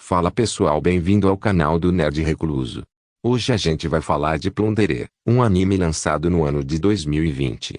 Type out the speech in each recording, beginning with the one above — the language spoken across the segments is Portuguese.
Fala pessoal, bem-vindo ao canal do Nerd Recluso. Hoje a gente vai falar de Plundere, um anime lançado no ano de 2020.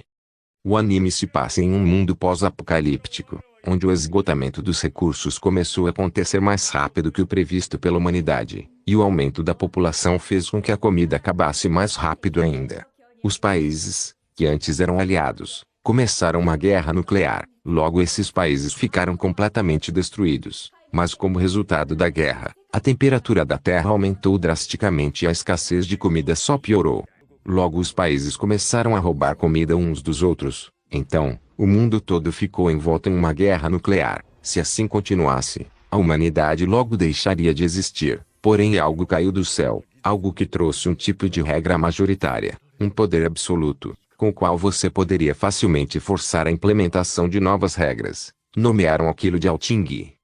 O anime se passa em um mundo pós-apocalíptico, onde o esgotamento dos recursos começou a acontecer mais rápido que o previsto pela humanidade, e o aumento da população fez com que a comida acabasse mais rápido ainda. Os países, que antes eram aliados, começaram uma guerra nuclear. Logo esses países ficaram completamente destruídos. Mas como resultado da guerra, a temperatura da Terra aumentou drasticamente e a escassez de comida só piorou. Logo os países começaram a roubar comida uns dos outros. Então, o mundo todo ficou envolto em uma guerra nuclear. Se assim continuasse, a humanidade logo deixaria de existir. Porém algo caiu do céu, algo que trouxe um tipo de regra majoritária, um poder absoluto, com o qual você poderia facilmente forçar a implementação de novas regras. Nomearam aquilo de Alting.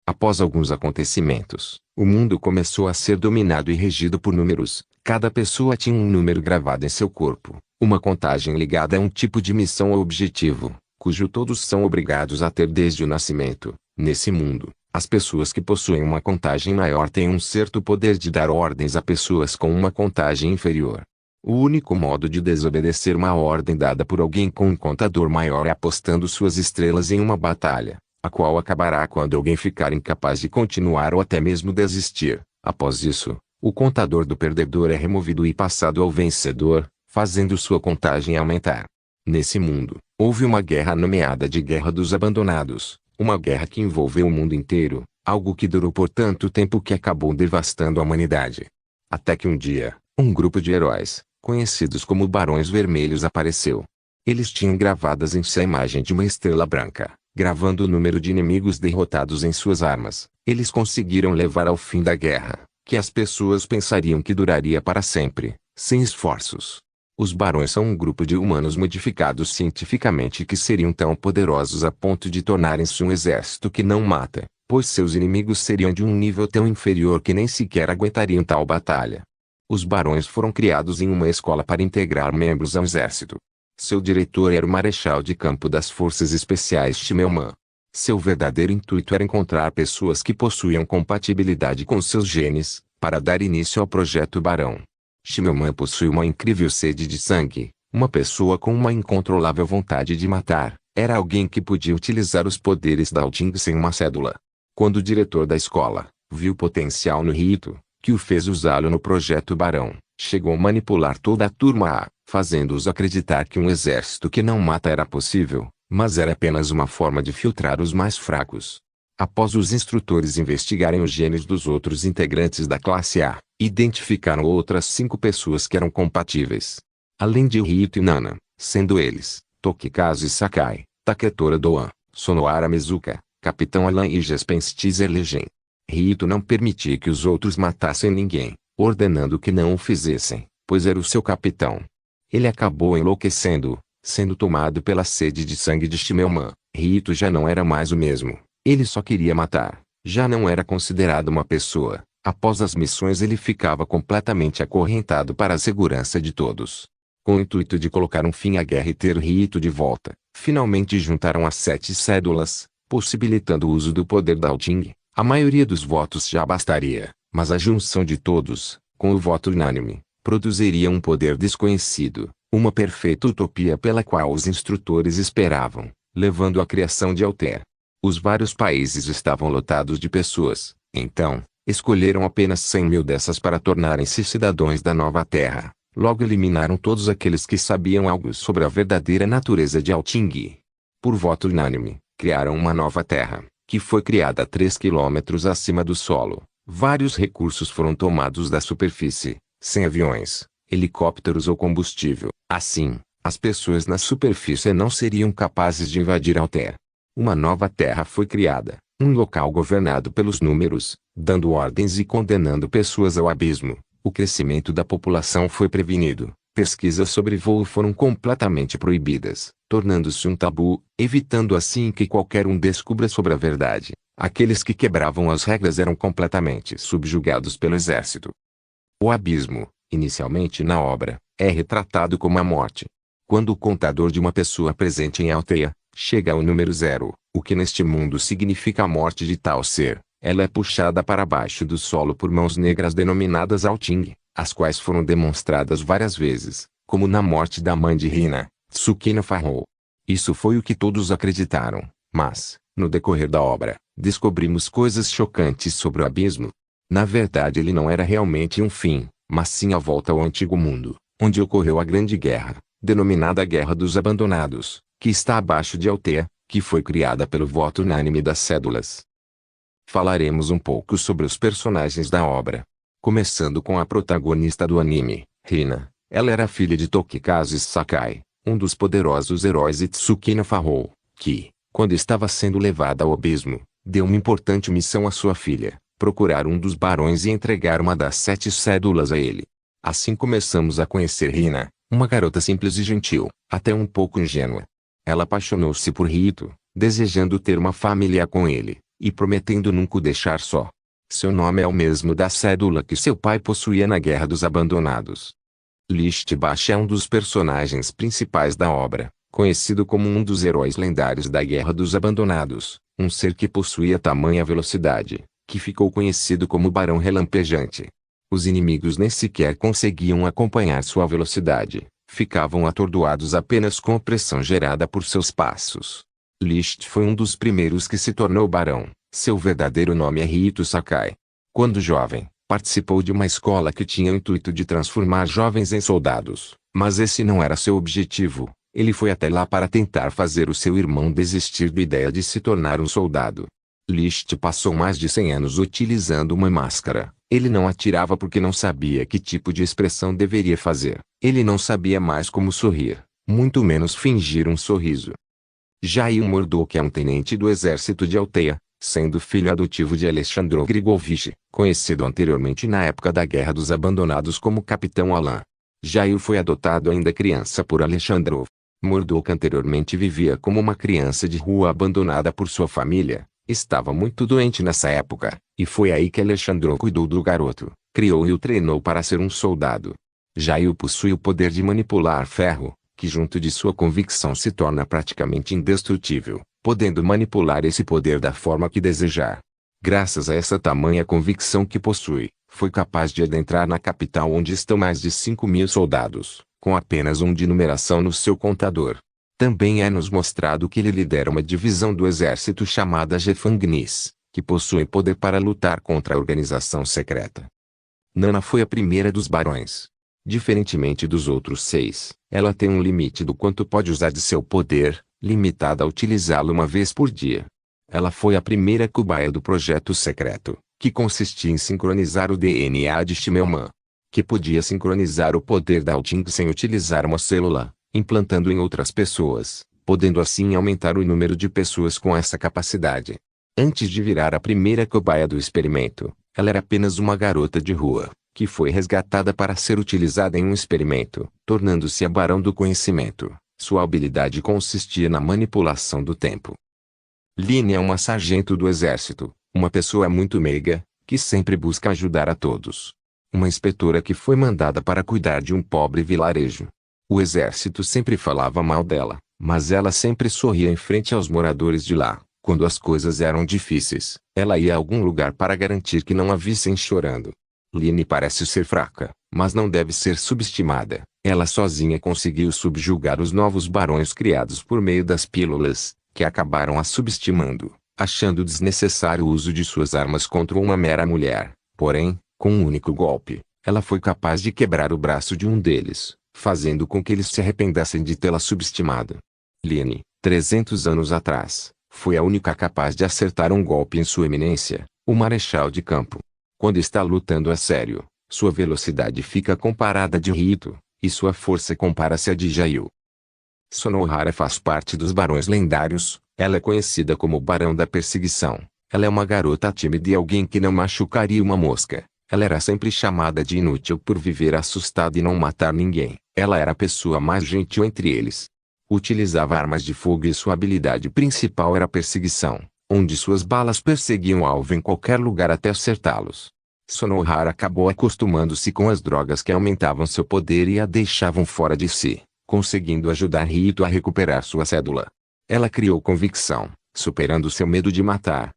Após alguns acontecimentos, o mundo começou a ser dominado e regido por números. Cada pessoa tinha um número gravado em seu corpo, uma contagem ligada a um tipo de missão ou objetivo, cujo todos são obrigados a ter desde o nascimento. Nesse mundo, as pessoas que possuem uma contagem maior têm um certo poder de dar ordens a pessoas com uma contagem inferior. O único modo de desobedecer uma ordem dada por alguém com um contador maior é apostando suas estrelas em uma batalha, a qual acabará quando alguém ficar incapaz de continuar ou até mesmo desistir. Após isso, o contador do perdedor é removido e passado ao vencedor, fazendo sua contagem aumentar. Nesse mundo, houve uma guerra nomeada de Guerra dos Abandonados, uma guerra que envolveu o mundo inteiro, algo que durou por tanto tempo que acabou devastando a humanidade. Até que um dia, um grupo de heróis, conhecidos como Barões Vermelhos, apareceu. Eles tinham gravadas em si a imagem de uma estrela branca, gravando o número de inimigos derrotados em suas armas. Eles conseguiram levar ao fim da guerra, que as pessoas pensariam que duraria para sempre, sem esforços. Os Barões são um grupo de humanos modificados cientificamente que seriam tão poderosos a ponto de tornarem-se um exército que não mata, pois seus inimigos seriam de um nível tão inferior que nem sequer aguentariam tal batalha. Os Barões foram criados em uma escola para integrar membros ao exército. Seu diretor era o Marechal de Campo das Forças Especiais Shimeuman. Seu verdadeiro intuito era encontrar pessoas que possuíam compatibilidade com seus genes, para dar início ao Projeto Barão. Shimeuman possui uma incrível sede de sangue, uma pessoa com uma incontrolável vontade de matar. Era alguém que podia utilizar os poderes da Alting sem uma cédula. Quando o diretor da escola viu potencial no Rito, que o fez usá-lo no Projeto Barão, chegou a manipular toda a turma, fazendo-os acreditar que um exército que não mata era possível, mas era apenas uma forma de filtrar os mais fracos. Após os instrutores investigarem os genes dos outros integrantes da classe A, identificaram outras 5 pessoas que eram compatíveis. Além de Rito e Nana, sendo eles, Tokikazu e Sakai, Taketora Doan, Sonohara Mizuka, Capitão Alan e Gespenstizer Legend. Rito não permitia que os outros matassem ninguém, ordenando que não o fizessem, pois era o seu capitão. Ele acabou enlouquecendo, sendo tomado pela sede de sangue de Shimeuman. Rito já não era mais o mesmo. Ele só queria matar. Já não era considerado uma pessoa. Após as missões ele ficava completamente acorrentado para a segurança de todos. Com o intuito de colocar um fim à guerra e ter Rito de volta, finalmente juntaram as 7 cédulas, possibilitando o uso do poder da Alting. A maioria dos votos já bastaria, mas a junção de todos, com o voto unânime, produziria um poder desconhecido, uma perfeita utopia pela qual os instrutores esperavam, levando à criação de Alter. Os vários países estavam lotados de pessoas, então, escolheram apenas 100.000 dessas para tornarem-se cidadãos da nova Terra. Logo eliminaram todos aqueles que sabiam algo sobre a verdadeira natureza de Alting. Por voto unânime, criaram uma nova Terra, que foi criada a 3 quilômetros acima do solo. Vários recursos foram tomados da superfície, sem aviões, helicópteros ou combustível. Assim, as pessoas na superfície não seriam capazes de invadir Alter. Uma nova terra foi criada, um local governado pelos números, dando ordens e condenando pessoas ao abismo. O crescimento da população foi prevenido. Pesquisas sobre voo foram completamente proibidas, tornando-se um tabu, evitando assim que qualquer um descubra sobre a verdade. Aqueles que quebravam as regras eram completamente subjugados pelo exército. O abismo, inicialmente na obra, é retratado como a morte. Quando o contador de uma pessoa presente em Alteia chega ao número 0, o que neste mundo significa a morte de tal ser, Ela é puxada para baixo do solo por mãos negras denominadas Alting, as quais foram demonstradas várias vezes, como na morte da mãe de Hina, Tsukino Farrow. Isso foi o que todos acreditaram, mas, no decorrer da obra, descobrimos coisas chocantes sobre o abismo. Na verdade ele não era realmente um fim, mas sim a volta ao antigo mundo, onde ocorreu a Grande Guerra, denominada Guerra dos Abandonados, que está abaixo de Althea, que foi criada pelo voto unânime das cédulas. Falaremos um pouco sobre os personagens da obra. Começando com a protagonista do anime, Hina. Ela era filha de Tokikazu Sakai, um dos poderosos heróis Tsukino Farrow, que, quando estava sendo levada ao abismo, deu uma importante missão à sua filha, procurar um dos barões e entregar uma das 7 cédulas a ele. Assim começamos a conhecer Hina, uma garota simples e gentil, até um pouco ingênua. Ela apaixonou-se por Rito, desejando ter uma família com ele, e prometendo nunca o deixar só. Seu nome é o mesmo da cédula que seu pai possuía na Guerra dos Abandonados. Lichtbach é um dos personagens principais da obra, conhecido como um dos heróis lendários da Guerra dos Abandonados, um ser que possuía tamanha velocidade, que ficou conhecido como Barão Relampejante. Os inimigos nem sequer conseguiam acompanhar sua velocidade, ficavam atordoados apenas com a pressão gerada por seus passos. Licht foi um dos primeiros que se tornou barão, seu verdadeiro nome é Rito Sakai. Quando jovem, participou de uma escola que tinha o intuito de transformar jovens em soldados, mas esse não era seu objetivo. Ele foi até lá para tentar fazer o seu irmão desistir da ideia de se tornar um soldado. Licht passou mais de 100 anos utilizando uma máscara. Ele não atirava porque não sabia que tipo de expressão deveria fazer. Ele não sabia mais como sorrir, muito menos fingir um sorriso. Jail Mordok é um tenente do exército de Althea, sendo filho adotivo de Alexandrov Grigovich, conhecido anteriormente na época da Guerra dos Abandonados como Capitão Alan. Jail foi adotado ainda criança por Alexandrov. Mordok anteriormente vivia como uma criança de rua abandonada por sua família. Estava muito doente nessa época, e foi aí que Alexandrov cuidou do garoto, criou e o treinou para ser um soldado. Jail possui o poder de manipular ferro, que junto de sua convicção se torna praticamente indestrutível, podendo manipular esse poder da forma que desejar. Graças a essa tamanha convicção que possui, foi capaz de adentrar na capital onde estão mais de 5.000 soldados, com apenas um de numeração no seu contador. Também é-nos mostrado que ele lidera uma divisão do exército chamada Gefangnis, que possui poder para lutar contra a organização secreta. Nana foi a primeira dos barões. Diferentemente dos outros 6, ela tem um limite do quanto pode usar de seu poder, limitada a utilizá-lo uma vez por dia. Ela foi a primeira cobaia do projeto secreto, que consistia em sincronizar o DNA de Shimmelman, que podia sincronizar o poder da Alting sem utilizar uma célula, implantando em outras pessoas, podendo assim aumentar o número de pessoas com essa capacidade. Antes de virar a primeira cobaia do experimento, ela era apenas uma garota de rua, que foi resgatada para ser utilizada em um experimento, tornando-se a Barão do Conhecimento. Sua habilidade consistia na manipulação do tempo. Line é uma sargento do exército, uma pessoa muito meiga, que sempre busca ajudar a todos. Uma inspetora que foi mandada para cuidar de um pobre vilarejo. O exército sempre falava mal dela, mas ela sempre sorria em frente aos moradores de lá. Quando as coisas eram difíceis, ela ia a algum lugar para garantir que não a vissem chorando. Line parece ser fraca, mas não deve ser subestimada. Ela sozinha conseguiu subjugar os novos barões criados por meio das pílulas, que acabaram a subestimando, achando desnecessário o uso de suas armas contra uma mera mulher. Porém, com um único golpe, ela foi capaz de quebrar o braço de um deles, fazendo com que eles se arrependessem de tê-la subestimado. Line, 300 anos atrás, foi a única capaz de acertar um golpe em sua eminência, o marechal de campo. Quando está lutando a sério, sua velocidade fica comparada a de Rito, e sua força compara-se a de Jail. Sonohara faz parte dos barões lendários. Ela é conhecida como Barão da Perseguição. Ela é uma garota tímida e alguém que não machucaria uma mosca. Ela era sempre chamada de inútil por viver assustada e não matar ninguém. Ela era a pessoa mais gentil entre eles. Utilizava armas de fogo e sua habilidade principal era a perseguição, onde suas balas perseguiam o alvo em qualquer lugar até acertá-los. Sonohara acabou acostumando-se com as drogas que aumentavam seu poder e a deixavam fora de si, conseguindo ajudar Rito a recuperar sua cédula. Ela criou convicção, superando seu medo de matar.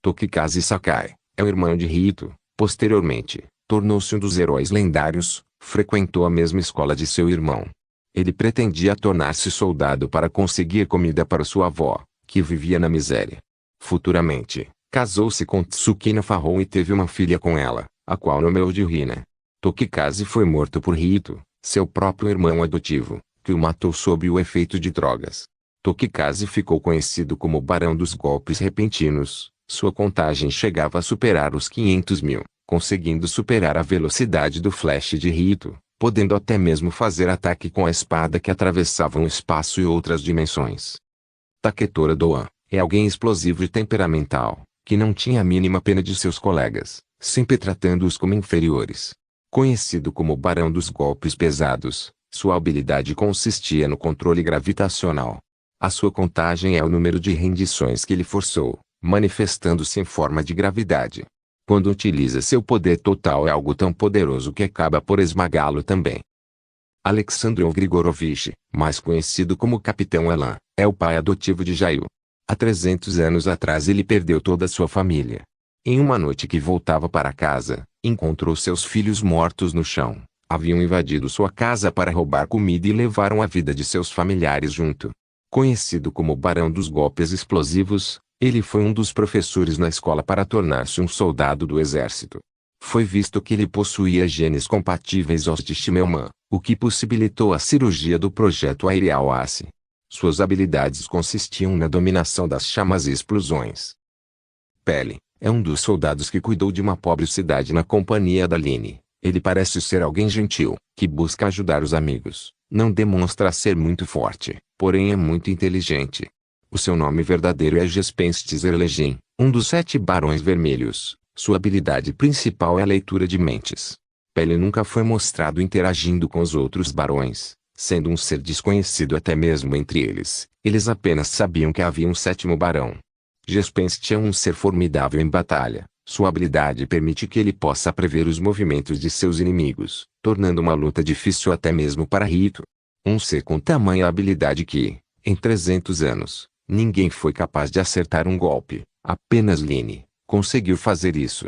Tokikaze Sakai é o irmão de Rito. Posteriormente, tornou-se um dos heróis lendários, frequentou a mesma escola de seu irmão. Ele pretendia tornar-se soldado para conseguir comida para sua avó, que vivia na miséria. Futuramente, casou-se com Tsukina Farron e teve uma filha com ela, a qual nomeou de Rina. Tokikaze foi morto por Rito, seu próprio irmão adotivo, que o matou sob o efeito de drogas. Tokikaze ficou conhecido como o Barão dos Golpes Repentinos. Sua contagem chegava a superar os 500 mil, conseguindo superar a velocidade do flash de Rito, podendo até mesmo fazer ataque com a espada que atravessava o espaço e outras dimensões. Taketora Doan é alguém explosivo e temperamental, que não tinha a mínima pena de seus colegas, sempre tratando-os como inferiores. Conhecido como Barão dos Golpes Pesados, sua habilidade consistia no controle gravitacional. A sua contagem é o número de rendições que ele forçou, manifestando-se em forma de gravidade. Quando utiliza seu poder total é algo tão poderoso que acaba por esmagá-lo também. Alexandrov Grigorovich, mais conhecido como Capitão Elan, é o pai adotivo de Jayu. Há 300 anos atrás ele perdeu toda a sua família. Em uma noite que voltava para casa, encontrou seus filhos mortos no chão. Haviam invadido sua casa para roubar comida e levaram a vida de seus familiares junto. Conhecido como Barão dos Golpes Explosivos, ele foi um dos professores na escola para tornar-se um soldado do exército. Foi visto que ele possuía genes compatíveis aos de Shimmelman, o que possibilitou a cirurgia do projeto Aerial Ace. Suas habilidades consistiam na dominação das chamas e explosões. Pele é um dos soldados que cuidou de uma pobre cidade na companhia da Line. Ele parece ser alguém gentil, que busca ajudar os amigos. Não demonstra ser muito forte, porém é muito inteligente. O seu nome verdadeiro é Gespenst Erlegin, um dos 7 Barões Vermelhos. Sua habilidade principal é a leitura de mentes. Pele nunca foi mostrado interagindo com os outros barões, sendo um ser desconhecido até mesmo entre eles. Eles apenas sabiam que havia um 7º barão. Gespenst é um ser formidável em batalha. Sua habilidade permite que ele possa prever os movimentos de seus inimigos, tornando uma luta difícil até mesmo para Rito. Um ser com tamanha habilidade que, em 300 anos, ninguém foi capaz de acertar um golpe. Apenas Line conseguiu fazer isso.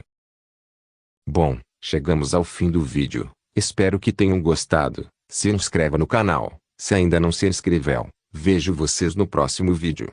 Bom, chegamos ao fim do vídeo. Espero que tenham gostado. Se inscreva no canal, se ainda não se inscreveu. Vejo vocês no próximo vídeo.